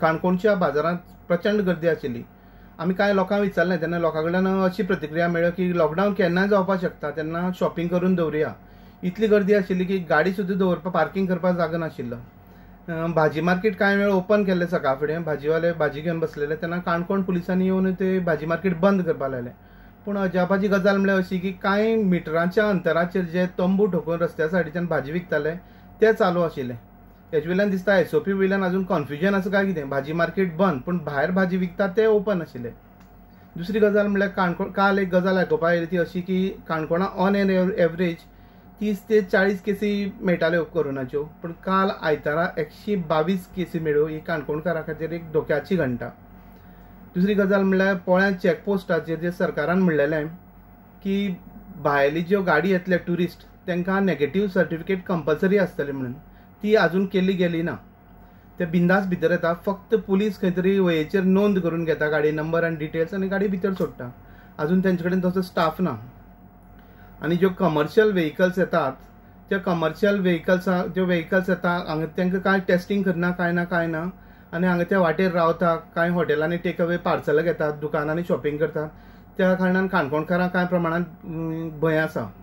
काणकोणच्या बाजारांत प्रचंड गर्दी आशिल्ली। आमी कांय लोकांक विचारलें तेन्ना लोकां कडल्यान अशी प्रतिक्रिया मेळ्ळी की लॉकडावन केन्नाय जावपाक शकता, तेन्ना शॉपिंग करून दवरुया। इतली गर्दी आशिल्ली की गाडी सुद्दां दवरपाक पार्किंग करपाक जागो नाशिल्लो। भाजी मार्केट कांय वेळ ओपन केल्लें सकाळ फुडें, भाजीवाले भाजी घेवन बसलेले तेन्ना काणकोण पुलिसांनी येवन ते भाजी मार्केट बंद करपाक लायलें। पूण अजापाची गजाल म्हळ्यार अशी की कांय मिटरांच्या अंतराचेर जे तंबू ठोकून रस्त्या सायडीच्यान भाजी विकताले ते चालू आशिल्ले। हेजे वयल्यान दिसता SOP वयल्यान अजून कन्फ्युजन आसा काय कितें। भाजी मार्केट बंद पूण भायर भाजी विकतात ते ओपन आशिल्ले। दुसरी गजाल म्हळ्यार काणकोण काल एक गजाल आयकुपाक आयली ती अशी की काणकोणा ऑन एन एवरेज 30 ते 40 केसी मेळटाल्यो कोरोनाच्यो, पूण काल आयतारा 122 केसी मेळ्ळ्यो। ही काणकोणकारां खातीर एक धोक्याची घंटा। दुसरी गजाल म्हळ्यार पोळ्या चॅकपोस्टाचेर जे सरकारान म्हणलेलें की भायली ज्यो गाडी येतले ट्युरिस्ट तांकां नेगेटीव सर्टिफिकेट कंपल्सरी आसतली म्हणून, ती आजून केली गेली ना। ते बिंदास भितर येता, फक्त पुलीस खंय तरी वयेचेर नोंद करून घेता गाडी नंबर आनी डिटेल्स आनी गाडी भितर सोडटा। आजून तेंचे कडेन तसो स्टाफ ना। आनी ज्यो कमर्शियल व्हेकल्स येतात त्या कमर्शियल व्हेकल्स येता हांगा तांकां कांय टेस्टिंग करना, कांय ना आनी हांगा त्या वाटेर रावता, कांय हॉटेलांनी टेक अवे पार्सलां घेतात, दुकानांनी शॉपिंग करतात। त्या कारणान काणकोणकारांक कांय प्रमाणांत भंय आसा।